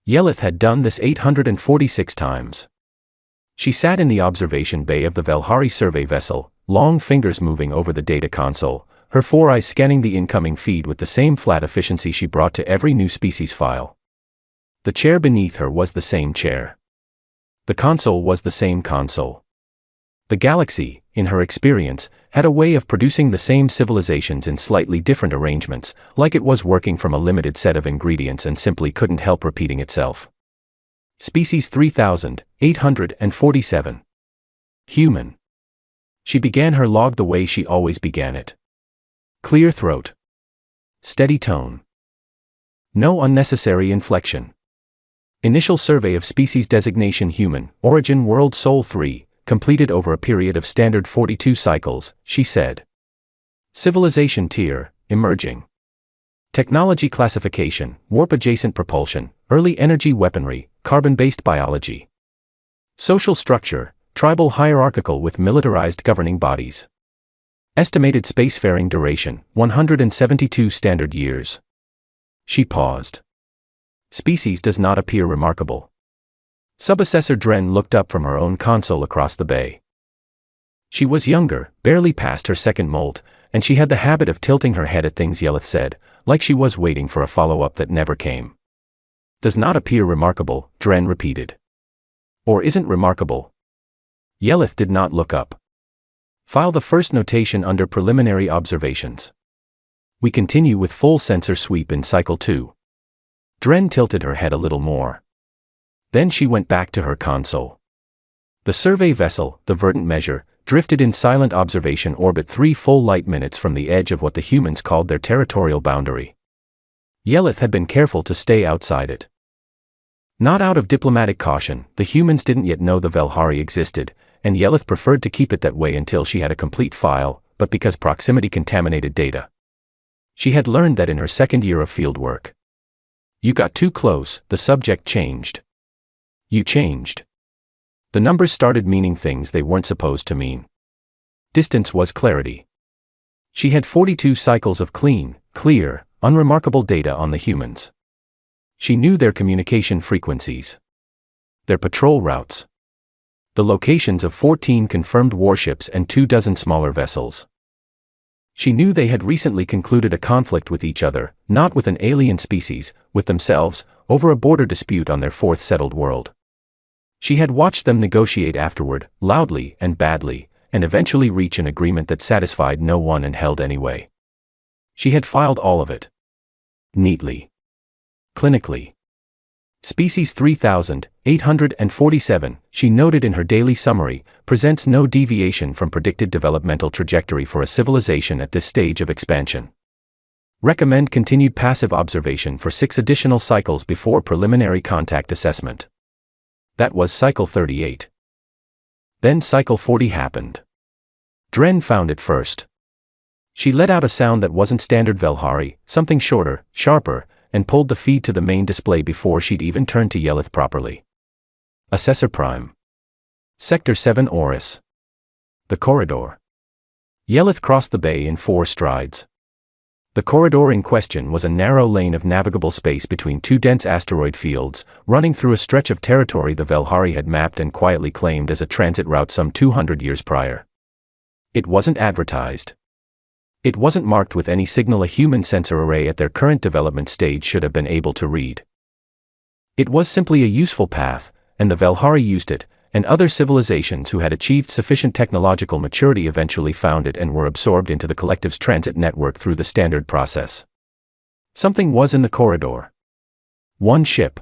Yelith had done this 846 times. She sat in the observation bay of the Velhari survey vessel, long fingers moving over the data console, her 4 eyes scanning the incoming feed with the same flat efficiency she brought to every new species file. The chair beneath her was the same chair. The console was the same console. The galaxy, in her experience, had a way of producing the same civilizations in slightly different arrangements, like it was working from a limited set of ingredients and simply couldn't help repeating itself. Species 3847. Human. She began her log the way she always began it. Clear throat. Steady tone. No unnecessary inflection. Initial survey of species designation human, origin world Sol 3, completed over a period of standard 42 cycles, she said. Civilization tier, emerging. Technology classification, warp-adjacent propulsion, early energy weaponry, carbon-based biology. Social structure, tribal hierarchical with militarized governing bodies. Estimated spacefaring duration, 172 standard years. She paused. Species does not appear remarkable. Subassessor Dren looked up from her own console across the bay. She was younger, barely past her second molt, and she had the habit of tilting her head at things Yelith said, like she was waiting for a follow-up that never came. Does not appear remarkable, Dren repeated. Or isn't remarkable. Yelith did not look up. File the first notation under preliminary observations. We continue with full sensor sweep in cycle 2. Dren tilted her head a little more. Then she went back to her console. The survey vessel, the Verdant Measure, drifted in silent observation orbit 3 full light minutes from the edge of what the humans called their territorial boundary. Yelith had been careful to stay outside it. Not out of diplomatic caution, the humans didn't yet know the Velhari existed, and Yelith preferred to keep it that way until she had a complete file, but because proximity contaminated data. She had learned that in her second year of fieldwork. You got too close, the subject changed. You changed. The numbers started meaning things they weren't supposed to mean. Distance was clarity. She had 42 cycles of clean, clear, unremarkable data on the humans. She knew their communication frequencies. Their patrol routes. The locations of 14 confirmed warships and 24 smaller vessels. She knew they had recently concluded a conflict with each other, not with an alien species, with themselves, over a border dispute on their 4th settled world. She had watched them negotiate afterward, loudly and badly, and eventually reach an agreement that satisfied no one and held anyway. She had filed all of it. Neatly. Clinically. Species 3847, she noted in her daily summary, presents no deviation from predicted developmental trajectory for a civilization at this stage of expansion. Recommend continued passive observation for 6 additional cycles before preliminary contact assessment. That was cycle 38. Then cycle 40 happened. Dren found it first. She let out a sound that wasn't standard Velhari, something shorter, sharper, and pulled the feed to the main display before she'd even turned to Yelith properly. Assessor Prime. Sector 7 Oris. The corridor. Yelith crossed the bay in 4 strides. The corridor in question was a narrow lane of navigable space between 2 dense asteroid fields, running through a stretch of territory the Velhari had mapped and quietly claimed as a transit route some 200 years prior. It wasn't advertised. It wasn't marked with any signal a human sensor array at their current development stage should have been able to read. It was simply a useful path, and the Velhari used it, and other civilizations who had achieved sufficient technological maturity eventually found it and were absorbed into the collective's transit network through the standard process. Something was in the corridor. 1 ship.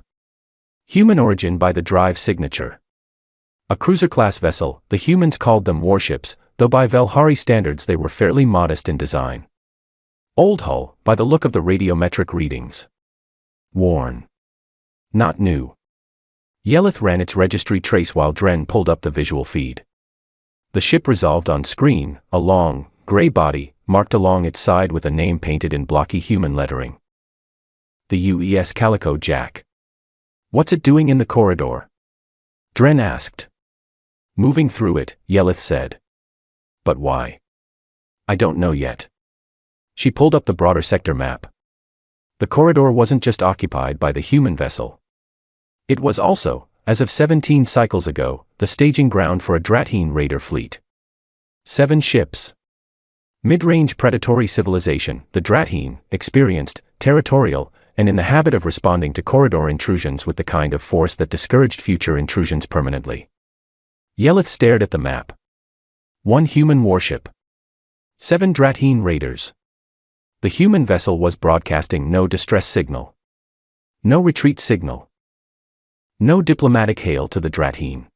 Human origin by the drive signature. A cruiser-class vessel, the humans called them warships, though by Velhari standards they were fairly modest in design. Old hull, by the look of the radiometric readings. Worn. Not new. Yelith ran its registry trace while Dren pulled up the visual feed. The ship resolved on screen, a long, gray body, marked along its side with a name painted in blocky human lettering. The UES Calico Jack. What's it doing in the corridor? Dren asked. Moving through it, Yelith said. But why? I don't know yet. She pulled up the broader sector map. The corridor wasn't just occupied by the human vessel. It was also, as of 17 cycles ago, the staging ground for a Dratheen raider fleet. 7 ships. Mid-range predatory civilization, the Dratheen, experienced, territorial, and in the habit of responding to corridor intrusions with the kind of force that discouraged future intrusions permanently. Yelith stared at the map. 1 human warship. 7 Dratheen raiders. The human vessel was broadcasting no distress signal. No retreat signal. No diplomatic hail to the Dratheen.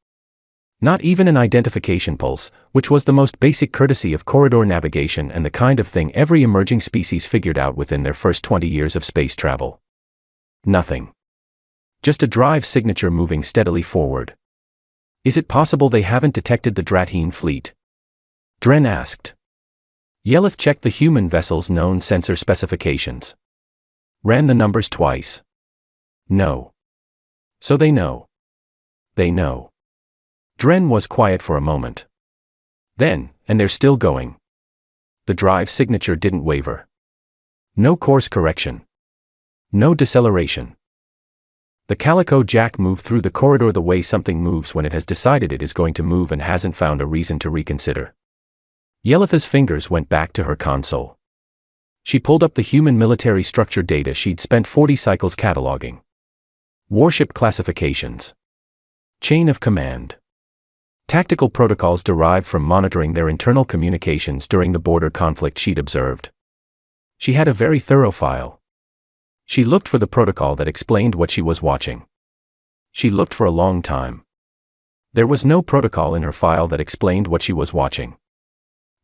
Not even an identification pulse, which was the most basic courtesy of corridor navigation and the kind of thing every emerging species figured out within their first 20 years of space travel. Nothing. Just a drive signature moving steadily forward. Is it possible they haven't detected the Dratheen fleet? Dren asked. Yelith checked the human vessel's known sensor specifications. Ran the numbers twice. No. So they know. They know. Dren was quiet for a moment. Then, and they're still going. The drive signature didn't waver. No course correction. No deceleration. The Calico Jack moved through the corridor the way something moves when it has decided it is going to move and hasn't found a reason to reconsider. Yelith's fingers went back to her console. She pulled up the human military structure data she'd spent 40 cycles cataloging. Warship classifications. Chain of command. Tactical protocols derived from monitoring their internal communications during the border conflict she'd observed. She had a very thorough file. She looked for the protocol that explained what she was watching. She looked for a long time. There was no protocol in her file that explained what she was watching.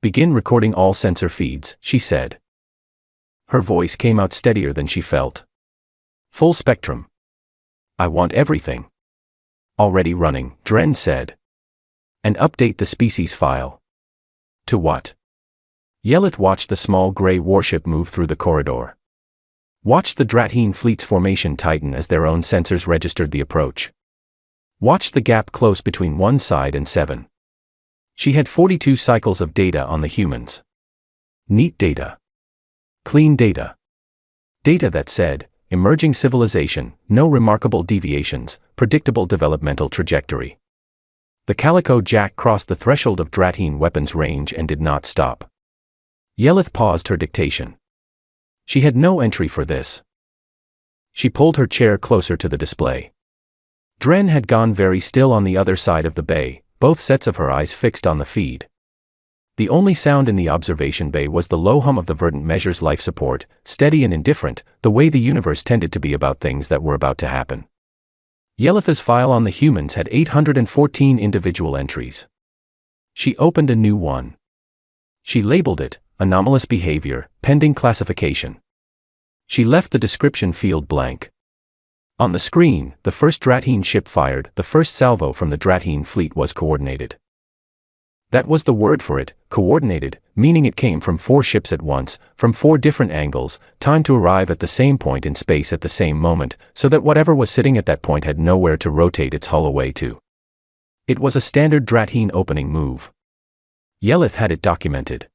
Begin recording all sensor feeds, she said. Her voice came out steadier than she felt. Full spectrum. I want everything. Already running, Dren said. And update the species file. To what? Yelith watched the small gray warship move through the corridor. Watched the Dratheen fleet's formation tighten as their own sensors registered the approach. Watched the gap close between 1 side and 7. She had 42 cycles of data on the humans. Neat data. Clean data. Data that said, emerging civilization, no remarkable deviations, predictable developmental trajectory. The Calico Jack crossed the threshold of Dratheen weapons range and did not stop. Yelith paused her dictation. She had no entry for this. She pulled her chair closer to the display. Dren had gone very still on the other side of the bay, both sets of her eyes fixed on the feed. The only sound in the observation bay was the low hum of the Verdant Measure's life support, steady and indifferent, the way the universe tended to be about things that were about to happen. Yelith's file on the humans had 814 individual entries. She opened a new one. She labeled it, Anomalous Behavior, Pending Classification. She left the description field blank. On the screen, the first Dratheen ship fired, the first salvo from the Dratheen fleet was coordinated. That was the word for it, coordinated, meaning it came from 4 ships at once, from 4 different angles, timed to arrive at the same point in space at the same moment, so that whatever was sitting at that point had nowhere to rotate its hull away to. It was a standard Dratheen opening move. Yelith had it documented.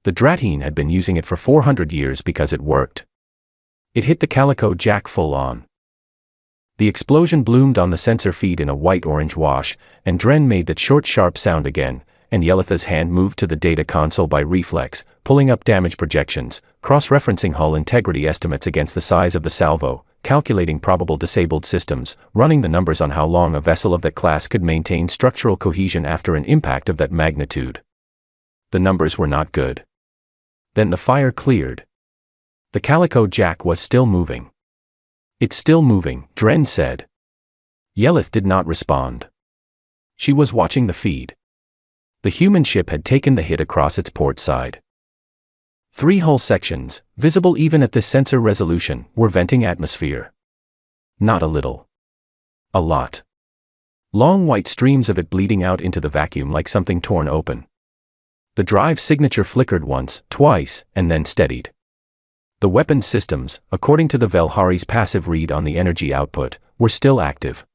The Dratheen had been using it for 400 years because it worked. It hit the Calico Jack full on. The explosion bloomed on the sensor feed in a white-orange wash, and Dren made that short sharp sound again, and Yelith's hand moved to the data console by reflex, pulling up damage projections, cross-referencing hull integrity estimates against the size of the salvo, calculating probable disabled systems, running the numbers on how long a vessel of that class could maintain structural cohesion after an impact of that magnitude. The numbers were not good. Then the fire cleared. The Calico Jack was still moving. It's still moving, Dren said. Yelith did not respond. She was watching the feed. The human ship had taken the hit across its port side. 3 hull sections, visible even at this sensor resolution, were venting atmosphere. Not a little. A lot. Long white streams of it bleeding out into the vacuum like something torn open. The drive signature flickered once, twice, and then steadied. The weapons systems, according to the Velhari's passive read on the energy output, were still active.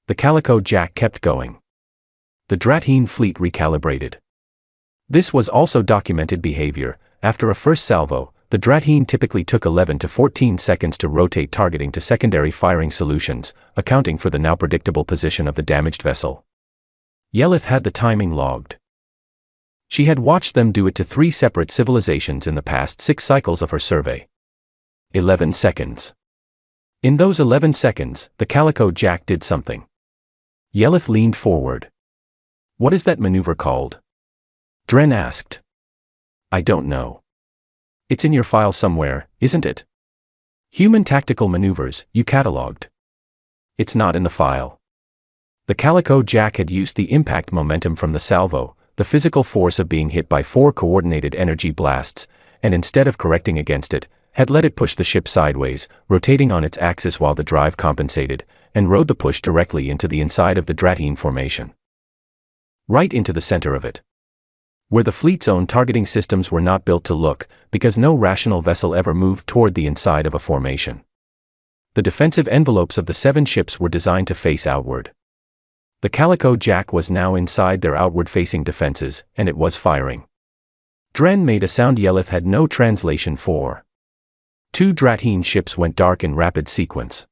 The Calico Jack kept going. The Dratheen fleet recalibrated. This was also documented behavior. After a first salvo, the Dratheen typically took 11 to 14 seconds to rotate targeting to secondary firing solutions, accounting for the now predictable position of the damaged vessel. Yelith had the timing logged. She had watched them do it to 3 separate civilizations in the past 6 cycles of her survey. 11 seconds. In those 11 seconds, the Calico Jack did something. Yelith leaned forward. "What is that maneuver called?" Dren asked. "I don't know. It's in your file somewhere, isn't it? Human tactical maneuvers, you catalogued." "It's not in the file." The Calico Jack had used the impact momentum from the salvo, the physical force of being hit by 4 coordinated energy blasts, and instead of correcting against it, had let it push the ship sideways, rotating on its axis while the drive compensated, and rode the push directly into the inside of the Dratheen formation. Right into the center of it. Where the fleet's own targeting systems were not built to look, because no rational vessel ever moved toward the inside of a formation. The defensive envelopes of the 7 ships were designed to face outward. The Calico Jack was now inside their outward-facing defenses, and it was firing. Dren made a sound Yelith had no translation for. 2 Dratheen ships went dark in rapid sequence.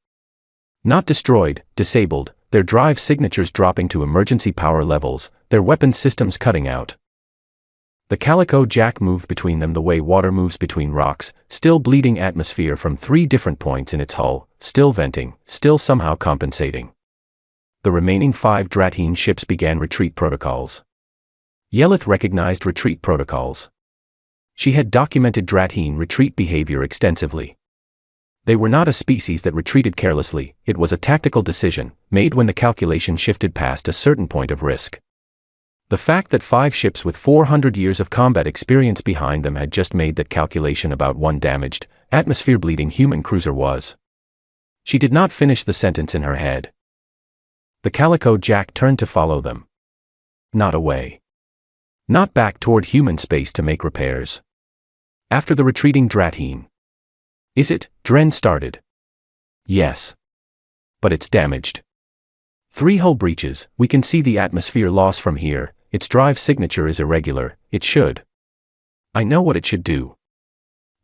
Not destroyed, disabled, their drive signatures dropping to emergency power levels, their weapons systems cutting out. The Calico Jack moved between them the way water moves between rocks, still bleeding atmosphere from 3 different points in its hull, still venting, still somehow compensating. The remaining 5 Dratheen ships began retreat protocols. Yelith recognized retreat protocols. She had documented Dratheen retreat behavior extensively. They were not a species that retreated carelessly, it was a tactical decision, made when the calculation shifted past a certain point of risk. The fact that 5 ships with 400 years of combat experience behind them had just made that calculation about one damaged, atmosphere-bleeding human cruiser was. She did not finish the sentence in her head. The Calico Jack turned to follow them. Not away. Not back toward human space to make repairs. After the retreating Dratheen. "Is it?" Dren started. "Yes. But it's damaged. 3 hull breaches, we can see the atmosphere loss from here, its drive signature is irregular, it should. I know what it should do."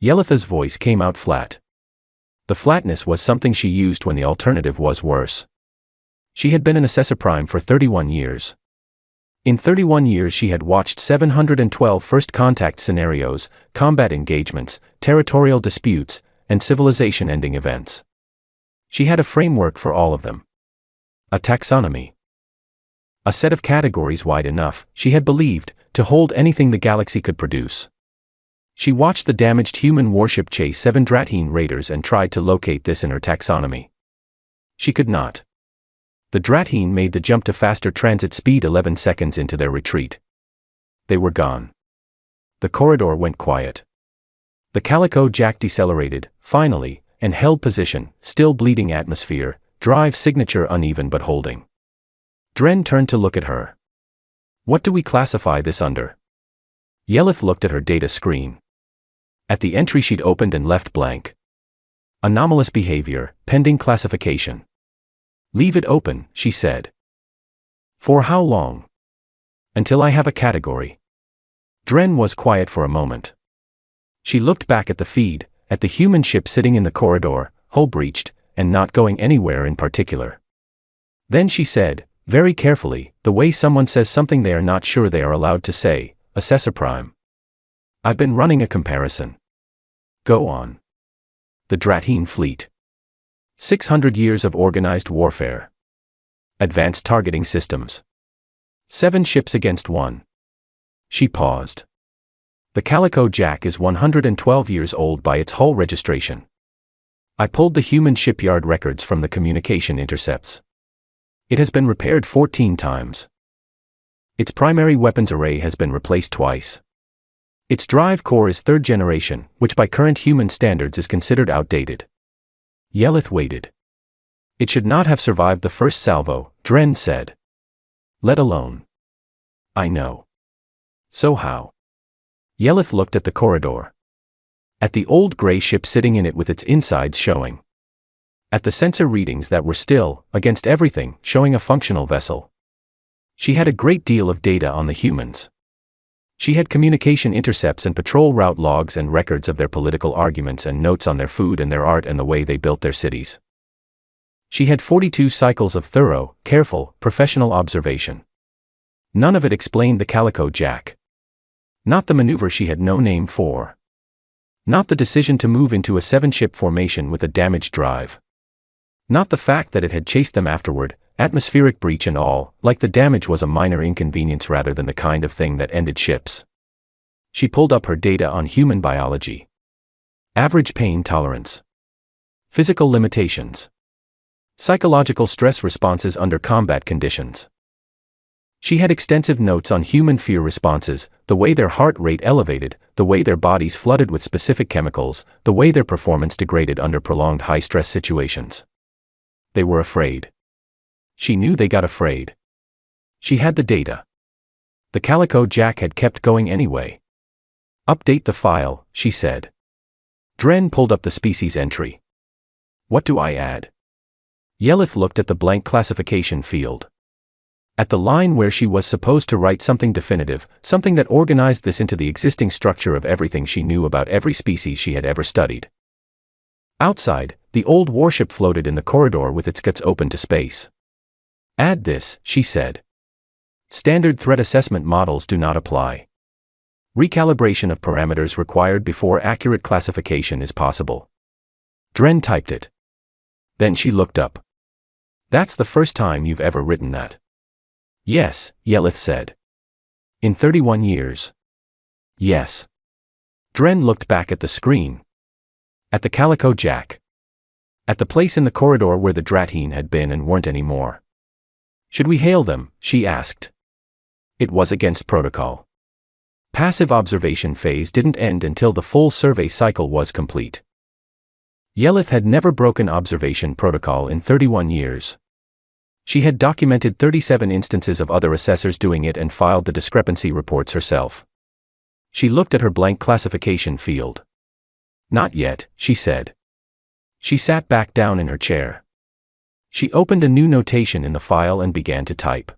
Yelitha's voice came out flat. The flatness was something she used when the alternative was worse. She had been an assessor prime for 31 years. In 31 years she had watched 712 first contact scenarios, combat engagements, territorial disputes, and civilization-ending events. She had a framework for all of them. A taxonomy. A set of categories wide enough, she had believed, to hold anything the galaxy could produce. She watched the damaged human warship chase 7 Dratheen raiders and tried to locate this in her taxonomy. She could not. The Dratheen made the jump to faster transit speed 11 seconds into their retreat. They were gone. The corridor went quiet. The Calico Jack decelerated, finally, and held position, still bleeding atmosphere, drive signature uneven but holding. Dren turned to look at her. "What do we classify this under?" Yelith looked at her data screen. At the entry she'd opened and left blank. "Anomalous behavior, pending classification." "Leave it open," she said. "For how long?" "Until I have a category." Dren was quiet for a moment. She looked back at the feed, at the human ship sitting in the corridor, hull breached, and not going anywhere in particular. Then she said, very carefully, the way someone says something they are not sure they are allowed to say, "Assessor Prime. I've been running a comparison." "Go on." "The Dratheen fleet. 600 years of organized warfare. Advanced targeting systems. 7 ships against 1. She paused. The Calico Jack is 112 years old by its hull registration. I pulled the human shipyard records from the communication intercepts. It has been repaired 14 times. Its primary weapons array has been replaced twice. Its drive core is 3rd generation, which by current human standards is considered outdated. Yelith waited. "It should not have survived the first salvo," Dren said. "Let alone." "I know." "So how?" Yelith looked at the corridor. At the old gray ship sitting in it with its insides showing. At the sensor readings that were still, against everything, showing a functional vessel. She had a great deal of data on the humans. She had communication intercepts and patrol route logs and records of their political arguments and notes on their food and their art and the way they built their cities. She had 42 cycles of thorough, careful, professional observation. None of it explained the Calico Jack. Not the maneuver she had no name for. Not the decision to move into a 7-ship formation with a damaged drive. Not the fact that it had chased them afterward, atmospheric breach and all, like the damage was a minor inconvenience rather than the kind of thing that ended ships. She pulled up her data on human biology. Average pain tolerance. Physical limitations. Psychological stress responses under combat conditions. She had extensive notes on human fear responses, the way their heart rate elevated, the way their bodies flooded with specific chemicals, the way their performance degraded under prolonged high-stress situations. They were afraid. She knew they got afraid. She had the data. The Calico Jack had kept going anyway. Update the file, she said. Dren pulled up the species entry. What do I add? Yelith looked at the blank classification field. At the line where she was supposed to write something definitive, something that organized this into the existing structure of everything she knew about every species she had ever studied. Outside, the old warship floated in the corridor with its guts open to space. Add this, she said. Standard threat assessment models do not apply. Recalibration of parameters required before accurate classification is possible. Dren typed it. Then she looked up. That's the first time you've ever written that. Yes, Yelith said. In 31 years. Yes. Dren looked back at the screen. At the Calico Jack. At the place in the corridor where the Dratine had been and weren't anymore. Should we hail them? She asked. It was against protocol. Passive observation phase didn't end until the full survey cycle was complete. Yelith had never broken observation protocol in 31 years. She had documented 37 instances of other assessors doing it and filed the discrepancy reports herself. She looked at her blank classification field. Not yet, she said. She sat back down in her chair. She opened a new notation in the file and began to type.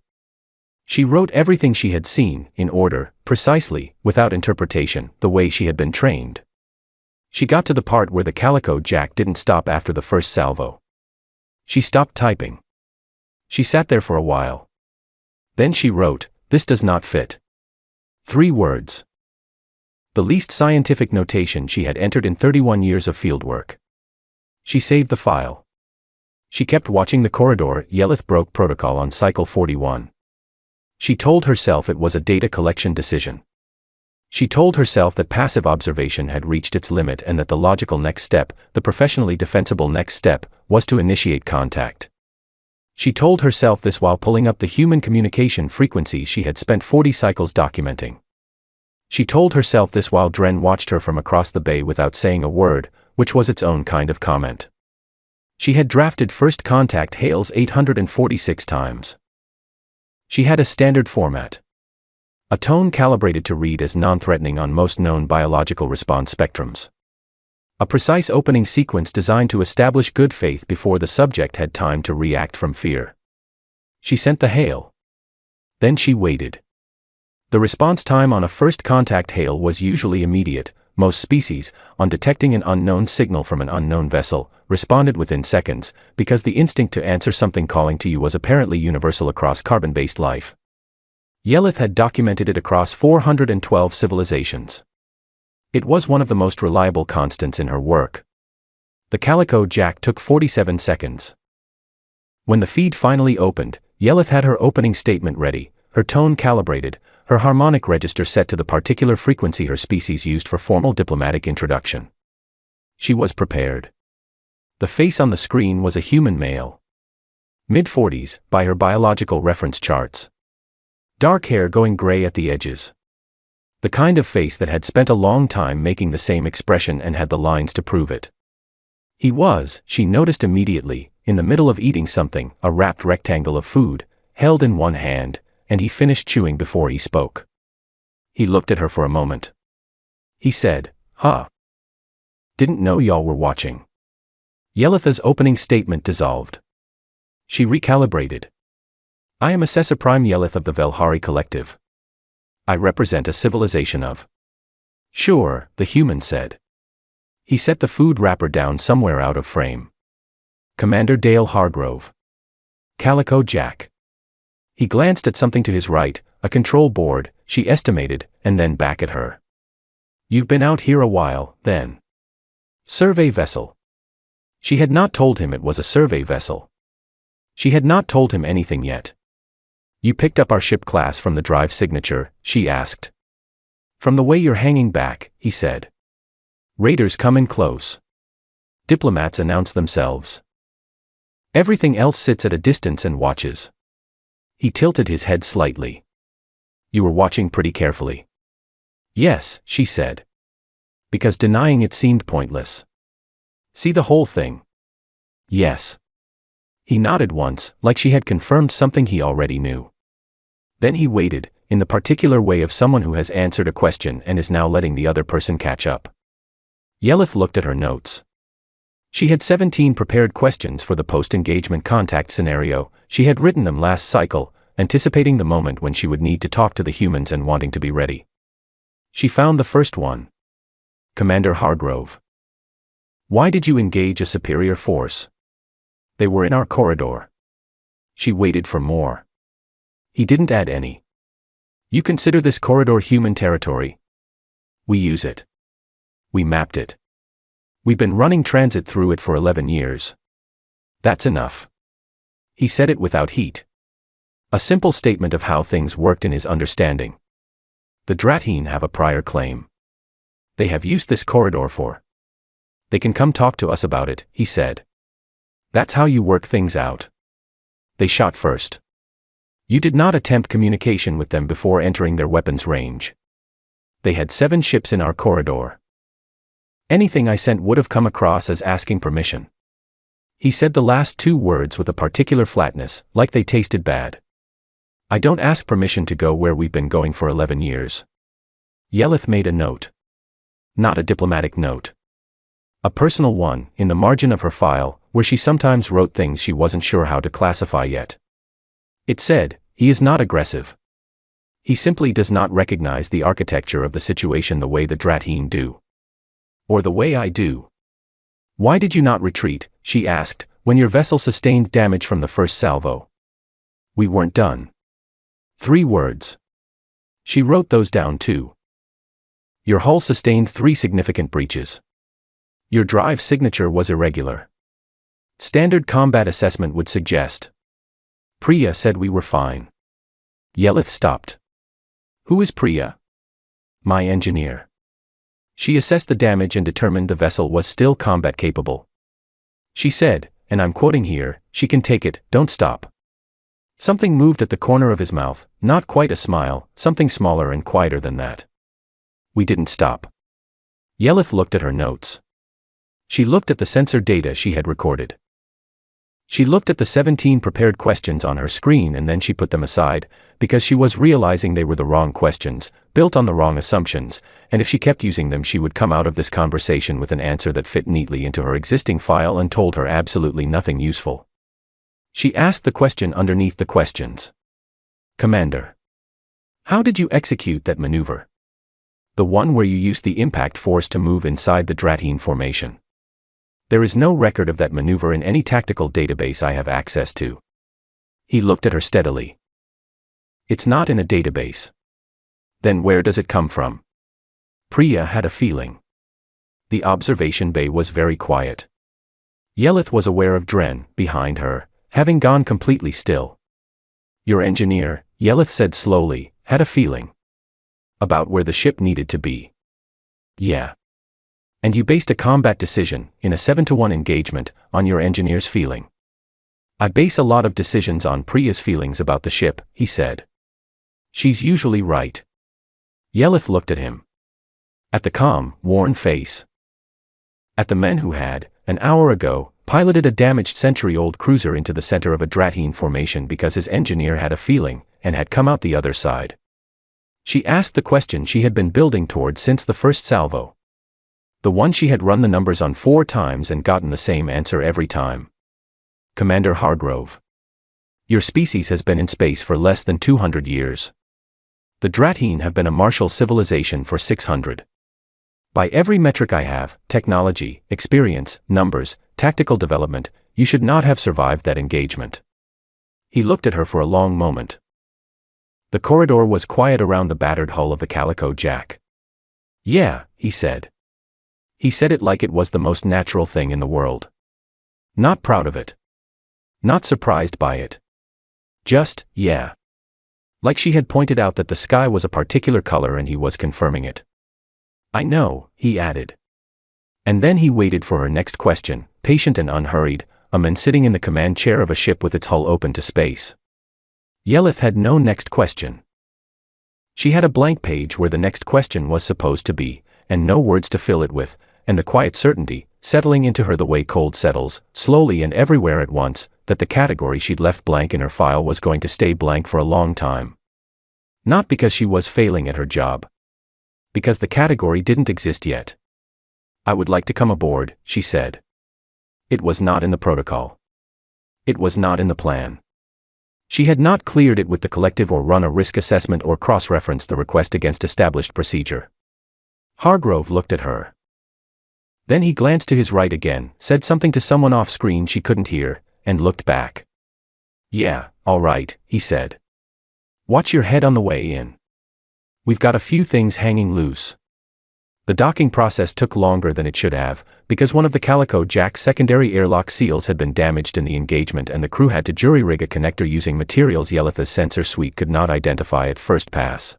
She wrote everything she had seen, in order, precisely, without interpretation, the way she had been trained. She got to the part where the Calico Jack didn't stop after the first salvo. She stopped typing. She sat there for a while. Then she wrote, "This does not fit." 3 words. The least scientific notation she had entered in 31 years of fieldwork. She saved the file. She kept watching the corridor. Yelith broke protocol on cycle 41. She told herself it was a data collection decision. She told herself that passive observation had reached its limit and that the logical next step, the professionally defensible next step, was to initiate contact. She told herself this while pulling up the human communication frequencies she had spent 40 cycles documenting. She told herself this while Dren watched her from across the bay without saying a word, which was its own kind of comment. She had drafted first contact hails 846 times. She had a standard format. A tone calibrated to read as non-threatening on most known biological response spectrums. A precise opening sequence designed to establish good faith before the subject had time to react from fear. She sent the hail. Then she waited. The response time on a first contact hail was usually immediate. Most species, on detecting an unknown signal from an unknown vessel, responded within seconds, because the instinct to answer something calling to you was apparently universal across carbon-based life. Yelith had documented it across 412 civilizations. It was one of the most reliable constants in her work. The Calico Jack took 47 seconds. When the feed finally opened, Yelith had her opening statement ready, her tone calibrated, her harmonic register set to the particular frequency her species used for formal diplomatic introduction. She was prepared. The face on the screen was a human male. Mid-40s, by her biological reference charts. Dark hair going gray at the edges. The kind of face that had spent a long time making the same expression and had the lines to prove it. He was, she noticed immediately, in the middle of eating something, a wrapped rectangle of food, held in one hand, and he finished chewing before he spoke. He looked at her for a moment. He said, "Huh. Didn't know y'all were watching." Yelitha's opening statement dissolved. She recalibrated. "I am Assessor Prime Yelith of the Velhari Collective. I represent a civilization of. Sure, the human said. He set the food wrapper down somewhere out of frame. Commander Dale Hargrove. Calico Jack. He glanced at something to his right, a control board, she estimated, and then back at her. You've been out here a while, then. Survey vessel. She had not told him it was a survey vessel. She had not told him anything yet. You picked up our ship class from the drive signature, she asked. From the way you're hanging back, he said. Raiders come in close. Diplomats announce themselves. Everything else sits at a distance and watches. He tilted his head slightly. You were watching pretty carefully. Yes, she said. Because denying it seemed pointless. See the whole thing? Yes. He nodded once, like she had confirmed something he already knew. Then he waited, in the particular way of someone who has answered a question and is now letting the other person catch up. Yelith looked at her notes. She had 17 prepared questions for the post-engagement contact scenario. She had written them last cycle, anticipating the moment when she would need to talk to the humans and wanting to be ready. She found the first one. Commander Hargrove. Why did you engage a superior force? They were in our corridor. She waited for more. He didn't add any. You consider this corridor human territory? We use it. We mapped it. We've been running transit through it for 11 years. That's enough. He said it without heat. A simple statement of how things worked in his understanding. The Dratine have a prior claim. They have used this corridor for. They can come talk to us about it, he said. That's how you work things out. They shot first. You did not attempt communication with them before entering their weapons range. They had 7 ships in our corridor. Anything I sent would have come across as asking permission. He said the last 2 words with a particular flatness, like they tasted bad. I don't ask permission to go where we've been going for 11 years. Yelith made a note. Not a diplomatic note. A personal one, in the margin of her file, where she sometimes wrote things she wasn't sure how to classify yet. It said, he is not aggressive. He simply does not recognize the architecture of the situation the way the Dratine do. Or the way I do. Why did you not retreat, she asked, when your vessel sustained damage from the first salvo? We weren't done. 3 words. She wrote those down too. Your hull sustained 3 significant breaches. Your drive signature was irregular. Standard combat assessment would suggest. Priya said we were fine. Yelith stopped. Who is Priya? My engineer. She assessed the damage and determined the vessel was still combat capable. She said, and I'm quoting here, she can take it, don't stop. Something moved at the corner of his mouth, not quite a smile, something smaller and quieter than that. We didn't stop. Yelith looked at her notes. She looked at the sensor data she had recorded. She looked at the 17 prepared questions on her screen and then she put them aside, because she was realizing they were the wrong questions, built on the wrong assumptions, and if she kept using them she would come out of this conversation with an answer that fit neatly into her existing file and told her absolutely nothing useful. She asked the question underneath the questions. Commander. How did you execute that maneuver? The one where you used the impact force to move inside the Dratine formation. There is no record of that maneuver in any tactical database I have access to. He looked at her steadily. It's not in a database. Then where does it come from? Priya had a feeling. The observation bay was very quiet. Yelith was aware of Dren, behind her, having gone completely still. Your engineer, Yelith said slowly, had a feeling. About where the ship needed to be. Yeah. And you based a combat decision, in a 7-to-1 engagement, on your engineer's feeling. I base a lot of decisions on Priya's feelings about the ship, he said. She's usually right. Yelith looked at him. At the calm, worn face. At the men who had, an hour ago, piloted a damaged century-old cruiser into the center of a Dratine formation because his engineer had a feeling, and had come out the other side. She asked the question she had been building toward since the first salvo. The one she had run the numbers on 4 times and gotten the same answer every time. Commander Hargrove. Your species has been in space for less than 200 years. The Dratine have been a martial civilization for 600. By every metric I have, technology, experience, numbers, tactical development, you should not have survived that engagement. He looked at her for a long moment. The corridor was quiet around the battered hull of the Calico Jack. Yeah, he said. He said it like it was the most natural thing in the world. Not proud of it. Not surprised by it. Just, yeah. Like she had pointed out that the sky was a particular color and he was confirming it. I know, he added. And then he waited for her next question, patient and unhurried, a man sitting in the command chair of a ship with its hull open to space. Yelith had no next question. She had a blank page where the next question was supposed to be, and no words to fill it with, and the quiet certainty, settling into her the way cold settles, slowly and everywhere at once, that the category she'd left blank in her file was going to stay blank for a long time. Not because she was failing at her job. Because the category didn't exist yet. I would like to come aboard, she said. It was not in the protocol. It was not in the plan. She had not cleared it with the collective or run a risk assessment or cross-referenced the request against established procedure. Hargrove looked at her. Then he glanced to his right again, said something to someone off-screen she couldn't hear, and looked back. Yeah, all right, he said. Watch your head on the way in. We've got a few things hanging loose. The docking process took longer than it should have, because one of the Calico Jack's secondary airlock seals had been damaged in the engagement and the crew had to jury-rig a connector using materials Yelith's sensor suite could not identify at first pass.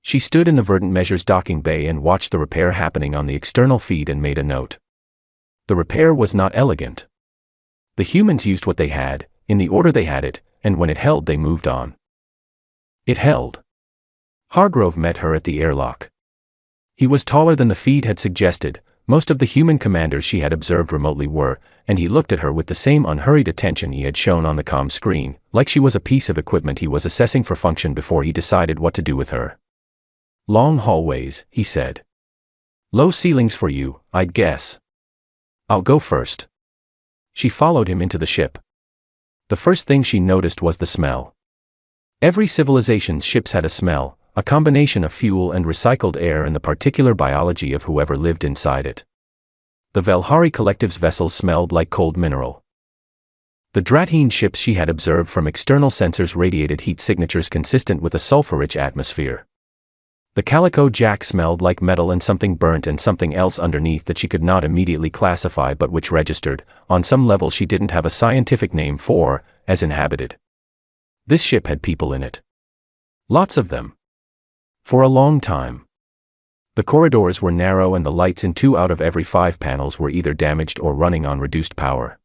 She stood in the Verdant Measures docking bay and watched the repair happening on the external feed and made a note. The repair was not elegant. The humans used what they had, in the order they had it, and when it held they moved on. It held. Hargrove met her at the airlock. He was taller than the feed had suggested, most of the human commanders she had observed remotely were, and he looked at her with the same unhurried attention he had shown on the comm screen, like she was a piece of equipment he was assessing for function before he decided what to do with her. Long hallways, he said. Low ceilings for you, I'd guess. I'll go first. She followed him into the ship. The first thing she noticed was the smell. Every civilization's ships had a smell, a combination of fuel and recycled air and the particular biology of whoever lived inside it. The Velhari Collective's vessels smelled like cold mineral. The Dratine ships she had observed from external sensors radiated heat signatures consistent with a sulfur-rich atmosphere. The Calico Jack smelled like metal and something burnt and something else underneath that she could not immediately classify but which registered, on some level she didn't have a scientific name for, as inhabited. This ship had people in it. Lots of them. For a long time. The corridors were narrow and the lights in 2 out of every 5 panels were either damaged or running on reduced power.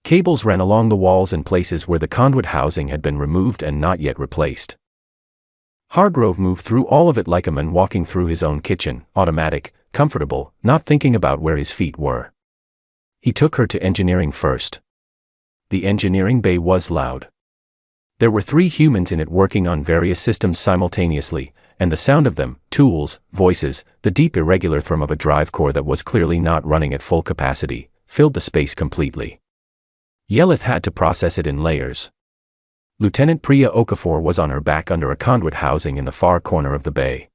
Cables ran along the walls in places where the conduit housing had been removed and not yet replaced. Hargrove moved through all of it like a man walking through his own kitchen, automatic, comfortable, not thinking about where his feet were. He took her to engineering first. The engineering bay was loud. There were 3 humans in it working on various systems simultaneously, and the sound of them, tools, voices, the deep irregular thrum of a drive core that was clearly not running at full capacity, filled the space completely. Yelith had to process it in layers. Lieutenant Priya Okafor was on her back under a conduit housing in the far corner of the bay.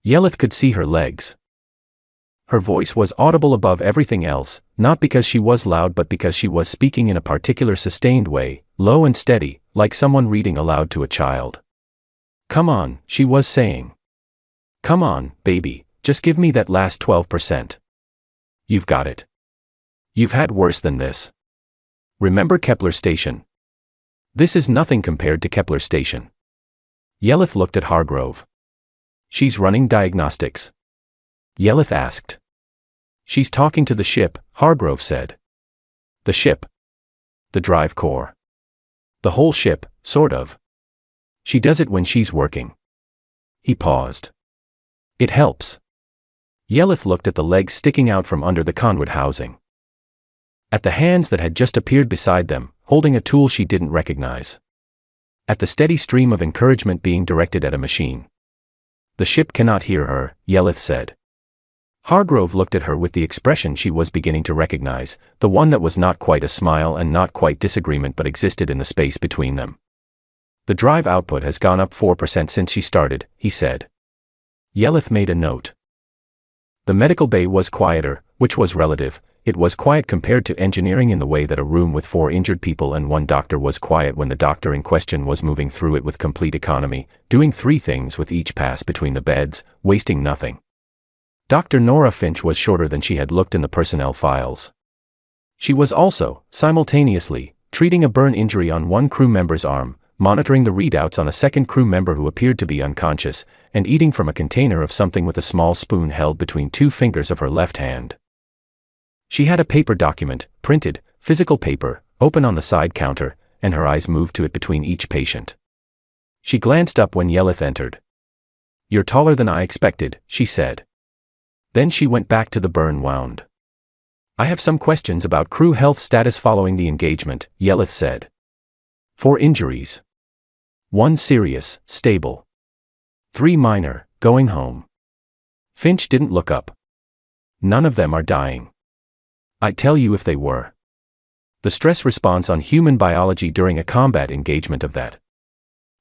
Yelith could see her legs. Her voice was audible above everything else, not because she was loud but because she was speaking in a particular sustained way, low and steady, like someone reading aloud to a child. Come on, she was saying. Come on, baby, just give me that last 12%. You've got it. You've had worse than this. Remember Kepler Station? This is nothing compared to Kepler Station. Yelith looked at Hargrove. She's running diagnostics. Yelith asked. She's talking to the ship, Hargrove said. The ship. The drive core. The whole ship, sort of. She does it when she's working. He paused. It helps. Yelith looked at the legs sticking out from under the conduit housing. At the hands that had just appeared beside them, holding a tool she didn't recognize. At the steady stream of encouragement being directed at a machine. The ship cannot hear her, Yelith said. Hargrove looked at her with the expression she was beginning to recognize, the one that was not quite a smile and not quite disagreement but existed in the space between them. The drive output has gone up 4% since she started, he said. Yelith made a note. The medical bay was quieter, which was relative. It was quiet compared to engineering in the way that a room with 4 injured people and 1 doctor was quiet when the doctor in question was moving through it with complete economy, doing 3 things with each pass between the beds, wasting nothing. Dr. Nora Finch was shorter than she had looked in the personnel files. She was also, simultaneously, treating a burn injury on one crew member's arm, monitoring the readouts on a second crew member who appeared to be unconscious, and eating from a container of something with a small spoon held between 2 fingers of her left hand. She had a paper document, printed, physical paper, open on the side counter, and her eyes moved to it between each patient. She glanced up when Yelith entered. "You're taller than I expected," she said. Then she went back to the burn wound. "I have some questions about crew health status following the engagement," Yelith said. 4 injuries. 1 serious, stable. 3 minor, going home. Finch didn't look up. "None of them are dying. I'd tell you if they were. The stress response on human biology during a combat engagement of that.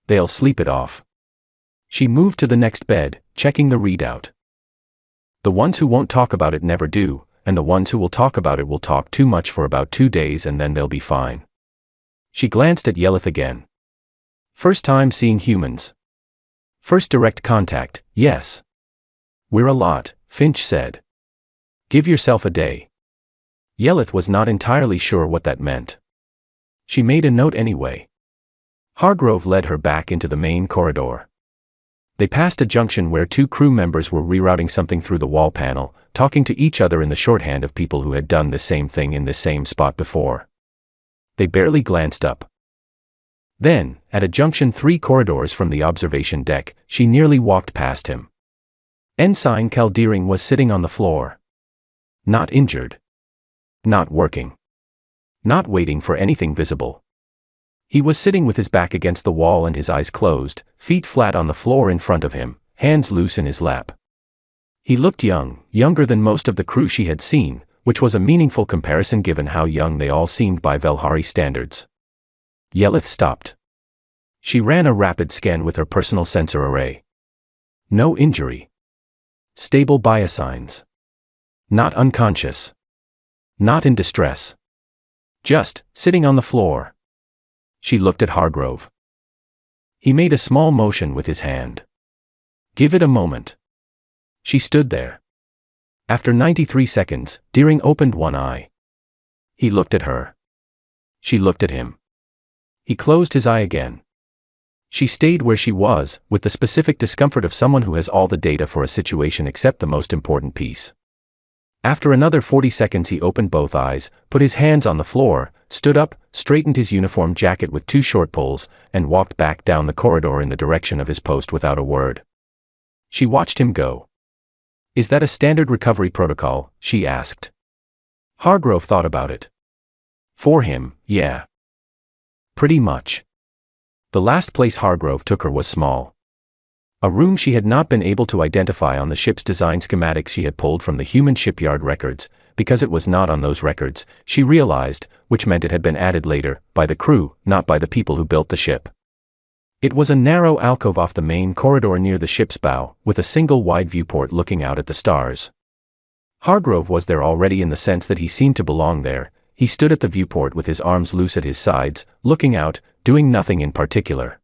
They'll sleep it off." She moved to the next bed, checking the readout. "The ones who won't talk about it never do, and the ones who will talk about it will talk too much for about 2 days and then they'll be fine." She glanced at Yelith again. "First time seeing humans?" "First direct contact, yes." "We're a lot," Finch said. "Give yourself a day." Yelith was not entirely sure what that meant. She made a note anyway. Hargrove led her back into the main corridor. They passed a junction where 2 crew members were rerouting something through the wall panel, talking to each other in the shorthand of people who had done the same thing in the same spot before. They barely glanced up. Then, at a junction 3 corridors from the observation deck, she nearly walked past him. Ensign Caldeering was sitting on the floor. Not injured. Not working. Not waiting for anything visible. He was sitting with his back against the wall and his eyes closed, feet flat on the floor in front of him, hands loose in his lap. He looked young, younger than most of the crew she had seen, which was a meaningful comparison given how young they all seemed by Velhari standards. Yelith stopped. She ran a rapid scan with her personal sensor array. No injury. Stable biosigns. Not unconscious. Not in distress. Just sitting on the floor. She looked at Hargrove. He made a small motion with his hand. "Give it a moment." She stood there. After 93 seconds, Deering opened one eye. He looked at her. She looked at him. He closed his eye again. She stayed where she was, with the specific discomfort of someone who has all the data for a situation except the most important piece. After another 40 seconds he opened both eyes, put his hands on the floor, stood up, straightened his uniform jacket with 2 short pulls, and walked back down the corridor in the direction of his post without a word. She watched him go. "Is that a standard recovery protocol?" she asked. Hargrove thought about it. For him, yeah. Pretty much. The last place Hargrove took her was small. A room she had not been able to identify on the ship's design schematics she had pulled from the human shipyard records, because it was not on those records, she realized, which meant it had been added later, by the crew, not by the people who built the ship. It was a narrow alcove off the main corridor near the ship's bow, with a single wide viewport looking out at the stars. Hargrove was there already in the sense that he seemed to belong there. He stood at the viewport with his arms loose at his sides, looking out, doing nothing in particular.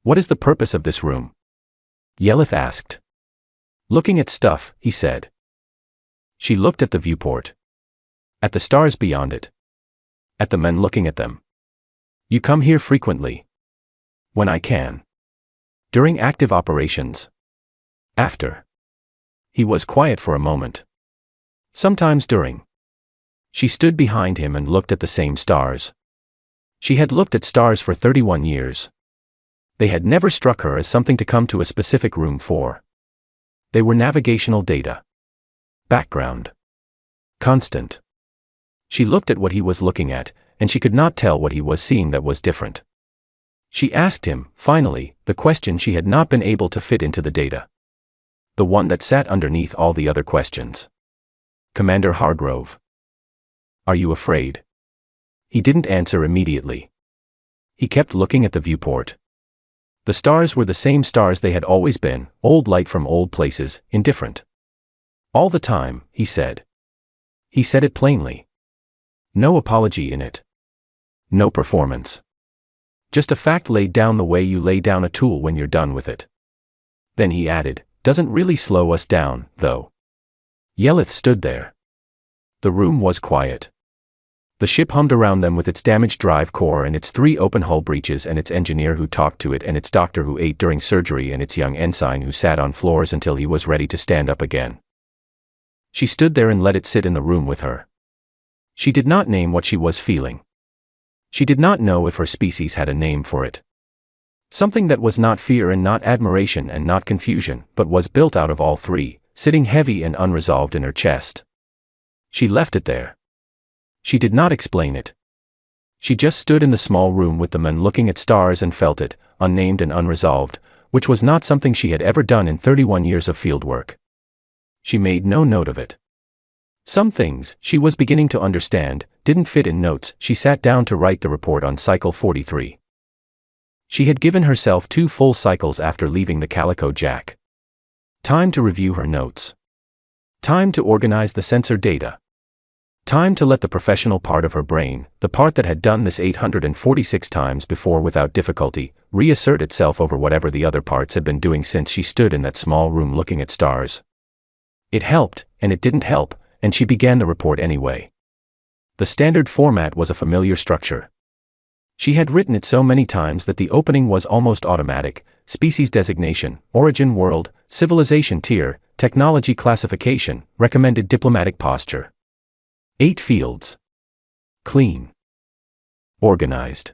"What is the purpose of this room?" Yelith asked. "Looking at stuff," he said. She looked at the viewport. At the stars beyond it. At the men looking at them. "You come here frequently?" "When I can." "During active operations?" "After." He was quiet for a moment. "Sometimes during." She stood behind him and looked at the same stars. She had looked at stars for 31 years. They had never struck her as something to come to a specific room for. They were navigational data. Background. Constant. She looked at what he was looking at, and she could not tell what he was seeing that was different. She asked him, finally, the question she had not been able to fit into the data. The one that sat underneath all the other questions. "Commander Hargrove. Are you afraid?" He didn't answer immediately. He kept looking at the viewport. The stars were the same stars they had always been, old light from old places, indifferent. All the time, he said. He said it plainly. No apology in it. No performance. Just a fact laid down the way you lay down a tool when you're done with it. Then he added, doesn't really slow us down, though. Yelith stood there. The room was quiet. The ship hummed around them with its damaged drive core and its 3 open hull breaches and its engineer who talked to it and its doctor who ate during surgery and its young ensign who sat on floors until he was ready to stand up again. She stood there and let it sit in the room with her. She did not name what she was feeling. She did not know if her species had a name for it. Something that was not fear and not admiration and not confusion, but was built out of all 3, sitting heavy and unresolved in her chest. She left it there. She did not explain it. She just stood in the small room with the men looking at stars and felt it, unnamed and unresolved, which was not something she had ever done in 31 years of field work. She made no note of it. Some things, she was beginning to understand, didn't fit in notes. She sat down to write the report on cycle 43. She had given herself 2 full cycles after leaving the Calico Jack. Time to review her notes. Time to organize the sensor data. Time to let the professional part of her brain, the part that had done this 846 times before without difficulty, reassert itself over whatever the other parts had been doing since she stood in that small room looking at stars. It helped, and it didn't help, and she began the report anyway. The standard format was a familiar structure. She had written it so many times that the opening was almost automatic: species designation, origin world, civilization tier, technology classification, recommended diplomatic posture. 8 fields. Clean. Organized.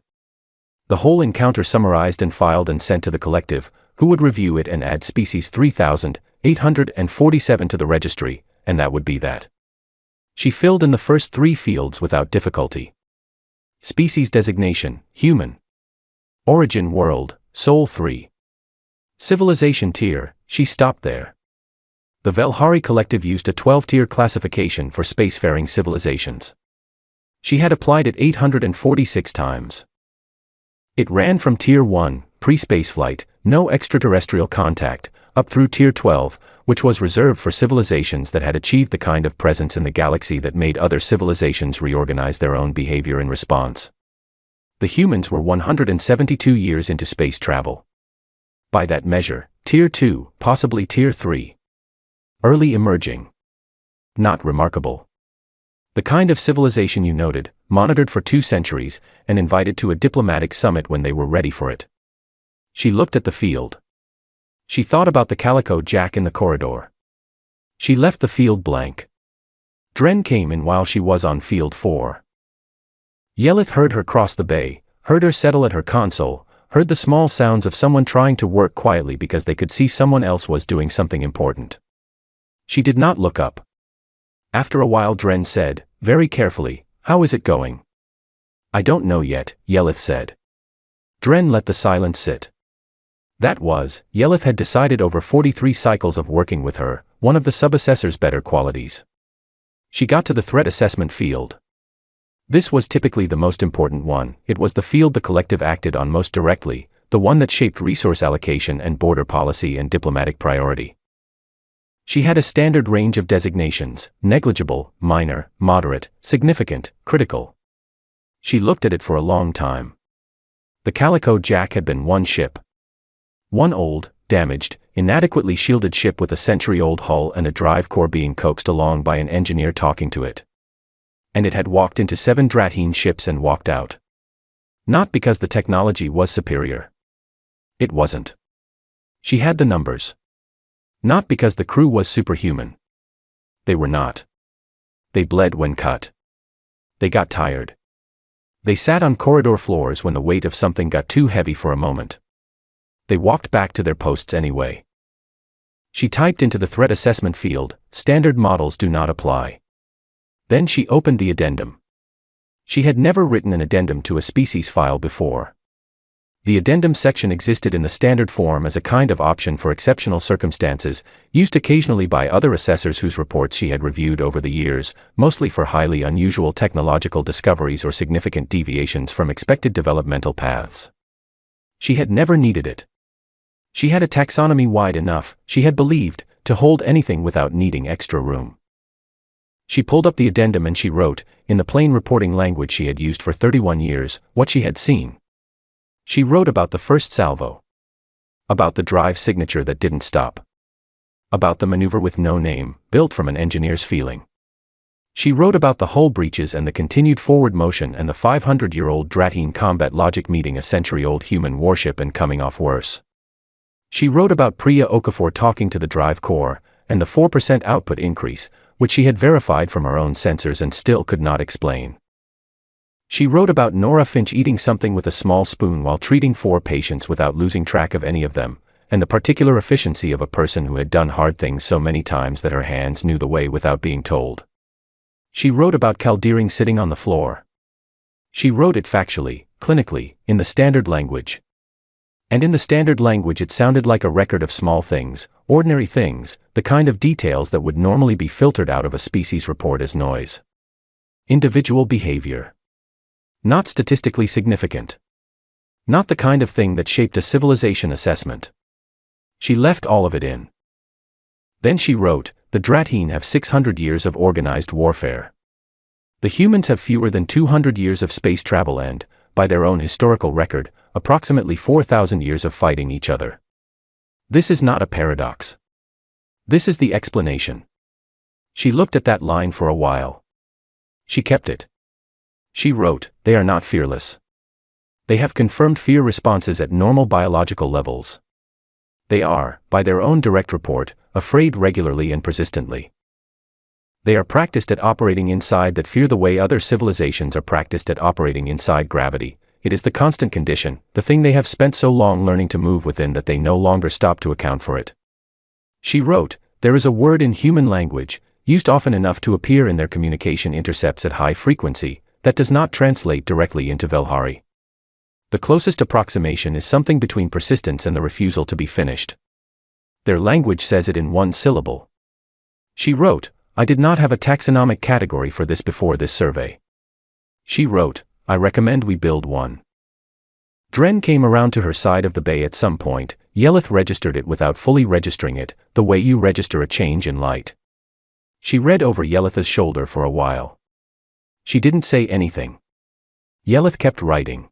The whole encounter summarized and filed and sent to the collective, who would review it and add species 3,847 to the registry, and that would be that. She filled in the first 3 fields without difficulty. Species designation, human. Origin world, Sol 3. Civilization tier, she stopped there. The Velhari Collective used a 12-tier classification for spacefaring civilizations. She had applied it 846 times. It ran from Tier 1, pre-spaceflight, no extraterrestrial contact, up through Tier 12, which was reserved for civilizations that had achieved the kind of presence in the galaxy that made other civilizations reorganize their own behavior in response. The humans were 172 years into space travel. By that measure, Tier 2, possibly Tier 3. Early emerging. Not remarkable. The kind of civilization you noted, monitored for 2 centuries, and invited to a diplomatic summit when they were ready for it. She looked at the field. She thought about the Calico Jack in the corridor. She left the field blank. Dren came in while she was on field 4. Yelith heard her cross the bay, heard her settle at her console, heard the small sounds of someone trying to work quietly because they could see someone else was doing something important. She did not look up. After a while Dren said, very carefully, "How is it going?" "I don't know yet," Yelith said. Dren let the silence sit. That was, Yelith had decided over 43 cycles of working with her, one of the subassessor's better qualities. She got to the threat assessment field. This was typically the most important one. It was the field the collective acted on most directly, the one that shaped resource allocation and border policy and diplomatic priority. She had a standard range of designations: negligible, minor, moderate, significant, critical. She looked at it for a long time. The Calico Jack had been one ship. One old, damaged, inadequately shielded ship with a century-old hull and a drive core being coaxed along by an engineer talking to it. And it had walked into 7 Dratine ships and walked out. Not because the technology was superior. It wasn't. She had the numbers. Not because the crew was superhuman. They were not. They bled when cut. They got tired. They sat on corridor floors when the weight of something got too heavy for a moment. They walked back to their posts anyway. She typed into the threat assessment field, "Standard models do not apply." Then she opened the addendum. She had never written an addendum to a species file before. The addendum section existed in the standard form as a kind of option for exceptional circumstances, used occasionally by other assessors whose reports she had reviewed over the years, mostly for highly unusual technological discoveries or significant deviations from expected developmental paths. She had never needed it. She had a taxonomy wide enough, she had believed, to hold anything without needing extra room. She pulled up the addendum and she wrote, in the plain reporting language she had used for 31 years, what she had seen. She wrote about the first salvo. About the drive signature that didn't stop. About the maneuver with no name, built from an engineer's feeling. She wrote about the hull breaches and the continued forward motion and the 500-year-old Dratine combat logic meeting a century-old human warship and coming off worse. She wrote about Priya Okafor talking to the drive core, and the 4% output increase, which she had verified from her own sensors and still could not explain. She wrote about Nora Finch eating something with a small spoon while treating 4 patients without losing track of any of them, and the particular efficiency of a person who had done hard things so many times that her hands knew the way without being told. She wrote about Caldeering sitting on the floor. She wrote it factually, clinically, in the standard language. And in the standard language it sounded like a record of small things, ordinary things, the kind of details that would normally be filtered out of a species report as noise. Individual behavior. Not statistically significant. Not the kind of thing that shaped a civilization assessment. She left all of it in. Then she wrote, the Dratine have 600 years of organized warfare. The humans have fewer than 200 years of space travel and, by their own historical record, approximately 4,000 years of fighting each other. This is not a paradox. This is the explanation. She looked at that line for a while. She kept it. She wrote, they are not fearless. They have confirmed fear responses at normal biological levels. They are, by their own direct report, afraid regularly and persistently. They are practiced at operating inside that fear the way other civilizations are practiced at operating inside gravity. It is the constant condition, the thing they have spent so long learning to move within that they no longer stop to account for it. She wrote, there is a word in human language, used often enough to appear in their communication intercepts at high frequency, that does not translate directly into Velhari. The closest approximation is something between persistence and the refusal to be finished. Their language says it in one syllable. She wrote, I did not have a taxonomic category for this before this survey. She wrote, I recommend we build one. Dren came around to her side of the bay at some point. Yelith registered it without fully registering it, the way you register a change in light. She read over Yelith's shoulder for a while. She didn't say anything. Yelith kept writing.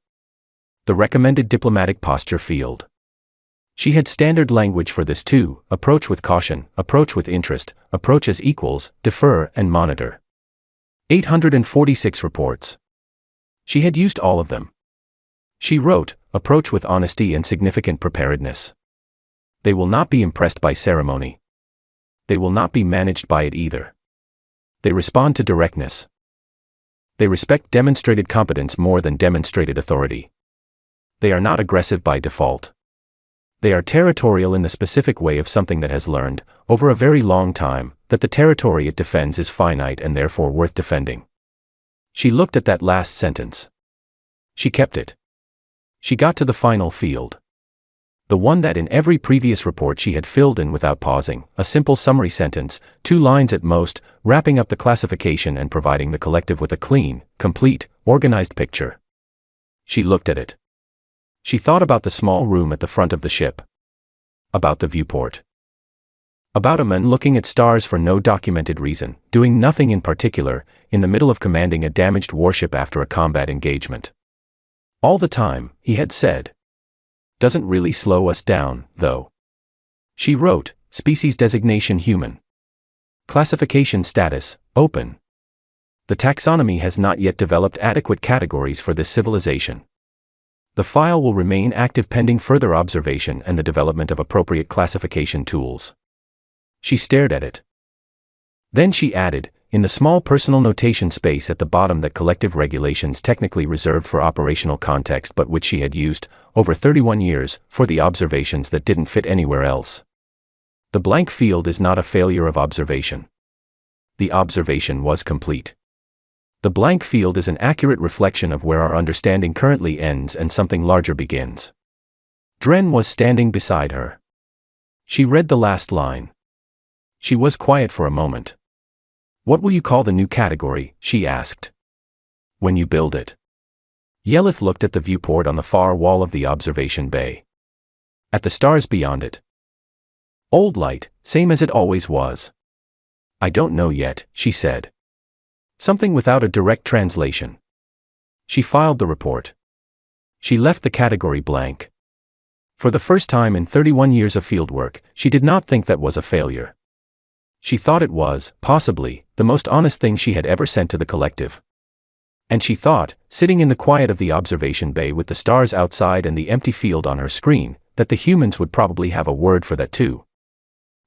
The recommended diplomatic posture field. She had standard language for this too, approach with caution, approach with interest, approach as equals, defer and monitor. 846 reports. She had used all of them. She wrote, approach with honesty and significant preparedness. They will not be impressed by ceremony. They will not be managed by it either. They respond to directness. They respect demonstrated competence more than demonstrated authority. They are not aggressive by default. They are territorial in the specific way of something that has learned, over a very long time, that the territory it defends is finite and therefore worth defending. She looked at that last sentence. She kept it. She got to the final field. The one that in every previous report she had filled in without pausing, a simple summary sentence, 2 lines at most, wrapping up the classification and providing the collective with a clean, complete, organized picture. She looked at it. She thought about the small room at the front of the ship. About the viewport. About a man looking at stars for no documented reason, doing nothing in particular, in the middle of commanding a damaged warship after a combat engagement. All the time, he had said. Doesn't really slow us down, though. She wrote, species designation human. Classification status, open. The taxonomy has not yet developed adequate categories for this civilization. The file will remain active pending further observation and the development of appropriate classification tools. She stared at it. Then she added, in the small personal notation space at the bottom that collective regulations technically reserved for operational context but which she had used, over 31 years, for the observations that didn't fit anywhere else. The blank field is not a failure of observation. The observation was complete. The blank field is an accurate reflection of where our understanding currently ends and something larger begins. Dren was standing beside her. She read the last line. She was quiet for a moment. What will you call the new category? She asked. When you build it. Yelith looked at the viewport on the far wall of the observation bay. At the stars beyond it. Old light, same as it always was. I don't know yet, she said. Something without a direct translation. She filed the report. She left the category blank. For the first time in 31 years of fieldwork, she did not think that was a failure. She thought it was, possibly, the most honest thing she had ever sent to the collective. And she thought, sitting in the quiet of the observation bay with the stars outside and the empty field on her screen, that the humans would probably have a word for that too.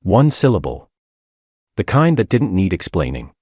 One syllable. The kind that didn't need explaining.